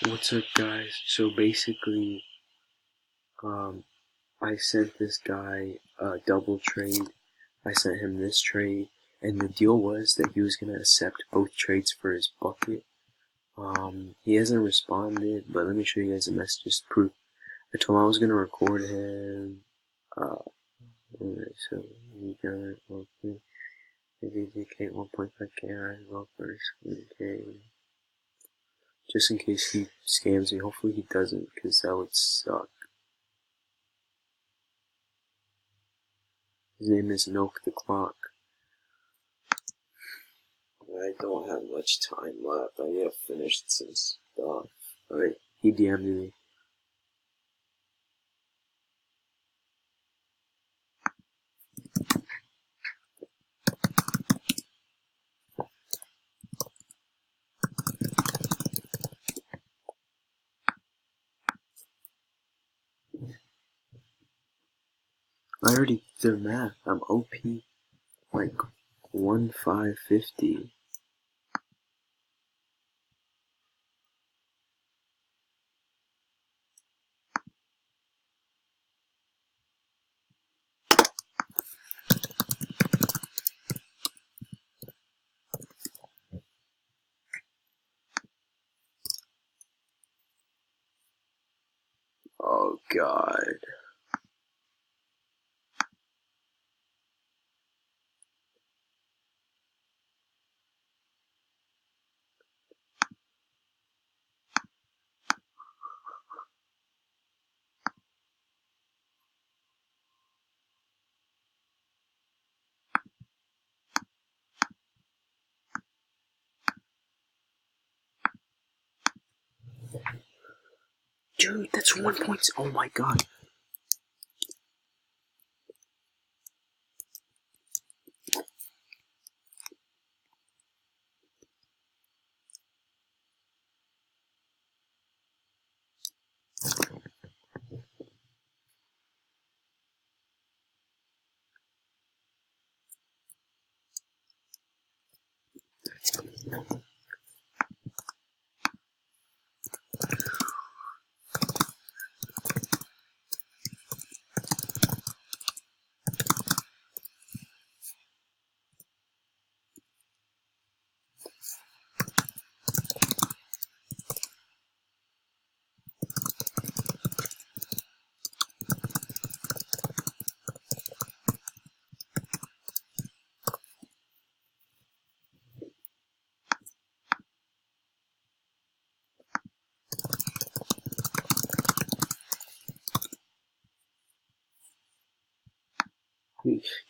What's up, guys? So basically, I sent this guy a double trade. I sent him this trade, and the deal was that he was gonna accept both trades for his bucket. He hasn't responded, but let me show you guys the messages proof. I told him I was gonna record him. Alright, so we got okay. DK 1.5k developers, okay. Just in case he scams me. Hopefully he doesn't, because that would suck. His name is Milk the Clock. I don't have much time left. I need to finish some stuff. Alright, he DM'd me. I already did the math. I'm OP like 1,550. Oh god. Dude, that's 1 point. Oh my god.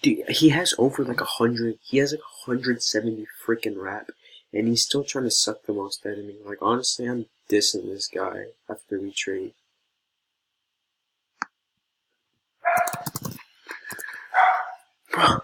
Dude, he has over like 100. He has like 170 freaking rap, and he's still trying to suck the most out of me. Like, honestly, I'm dissing this guy after we trade. Bro.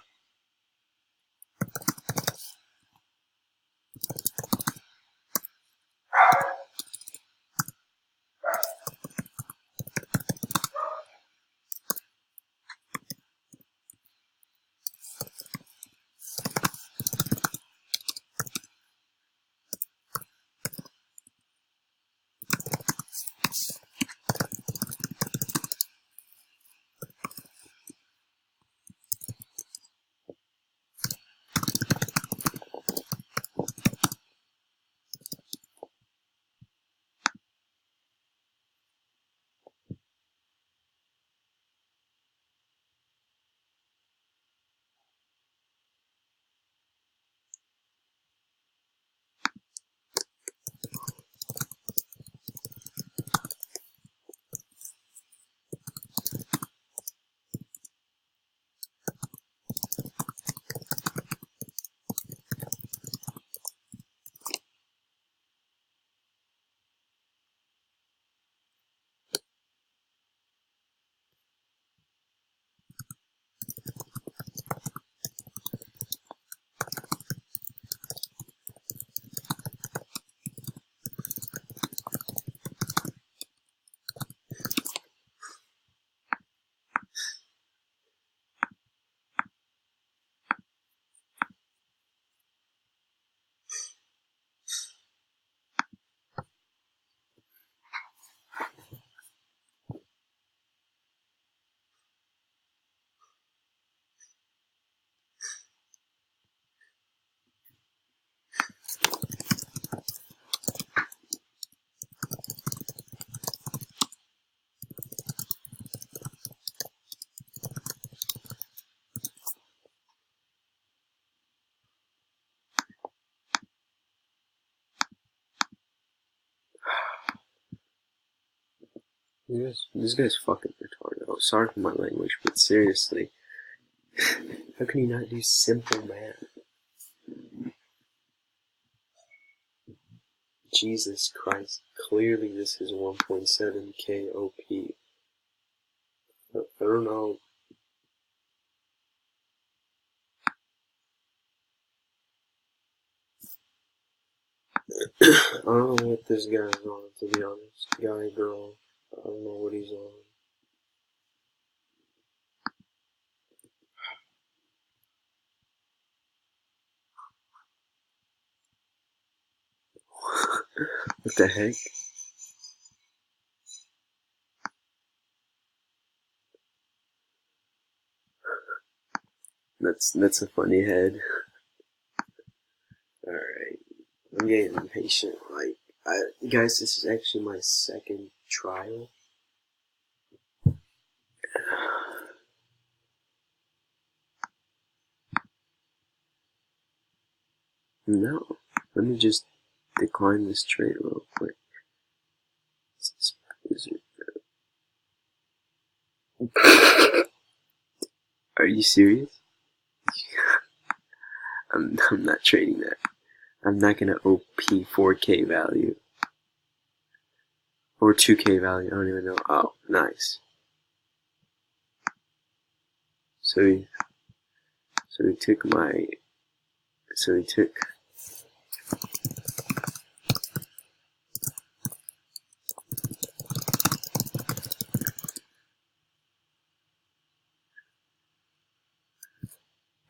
This guy's fucking retarded. Oh, sorry for my language, but seriously, how can you not do simple math? Jesus Christ! Clearly, this is 1.7 KOP. I don't know. I don't know what this guy's on, to be honest. Guy, girl, I don't know what he's on. What the heck? That's a funny head. Alright. I'm getting impatient. Like, guys, this is actually my second trial. No. Let me just decline this trade real quick. Are you serious? I'm not trading that. I'm not gonna OP 4K value. Or 2K value, I don't even know. Oh, nice. So he took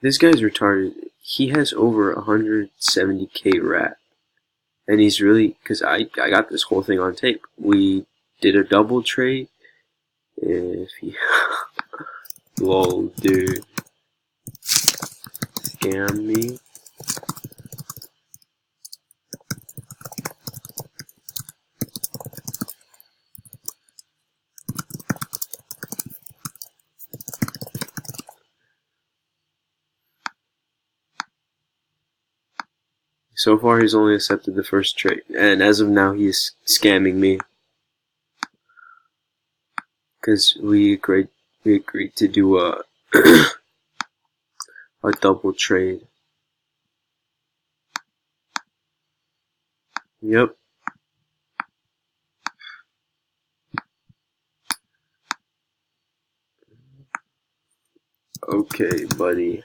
this guy's retarded. He has over 170K rap. And he's really, because I got this whole thing on tape. We did a double trade. If he, lol, dude. Scam me. So far, he's only accepted the first trade, and as of now, he's scamming me. Because we agreed to do a a double trade. Yep. Okay, buddy.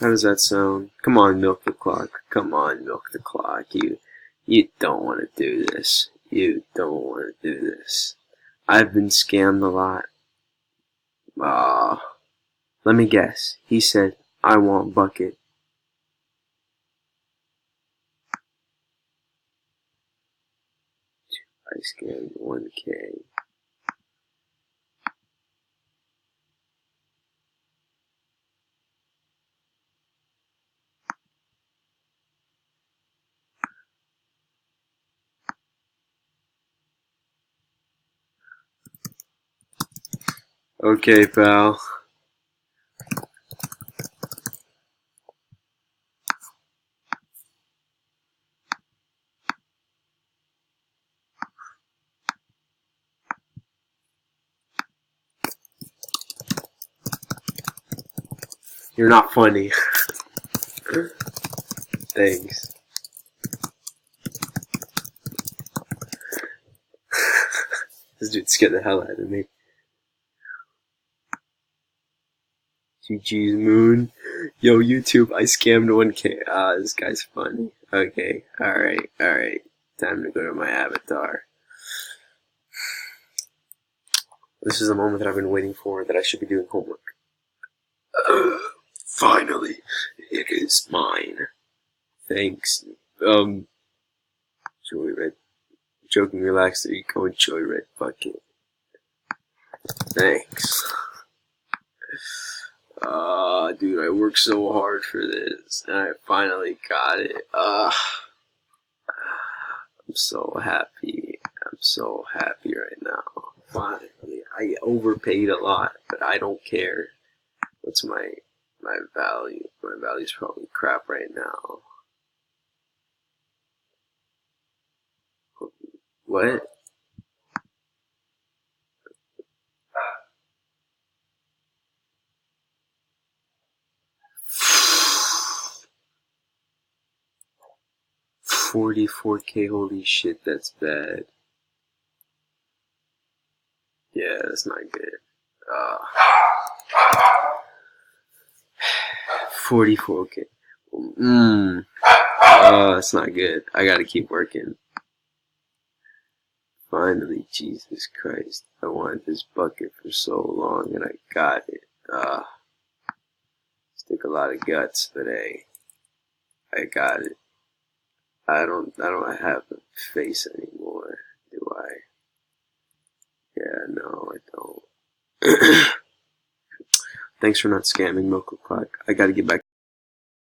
How does that sound? Come on, milk the clock. Come on, milk the clock. You don't want to do this. You don't want to do this. I've been scammed a lot. Let me guess. He said, I want bucket. I scammed 1K. Okay, pal. You're not funny. Thanks. This dude scared the hell out of me. GG's Moon. Yo, YouTube, I scammed 1K. This guy's funny. Okay, alright. Time to go to my avatar. This is the moment that I've been waiting for, that I should be doing homework. Finally, it is mine. Thanks. Joey Red. Joking, relax, there you go, and Joey Red Bucket. Thanks. Dude, I worked so hard for this, and I finally got it. I'm so happy. I'm so happy right now. Finally, I overpaid a lot, but I don't care. What's my value? My value's probably crap right now. What? $44K, holy shit, that's bad. Yeah, that's not good. 44K. That's not good. I gotta keep working. Finally, Jesus Christ. I wanted this bucket for so long and I got it. It took a lot of guts, but hey, I got it. I don't have a face anymore, do I? Yeah, no, I don't. Thanks for not scamming, Milk O'Clock. I gotta get back.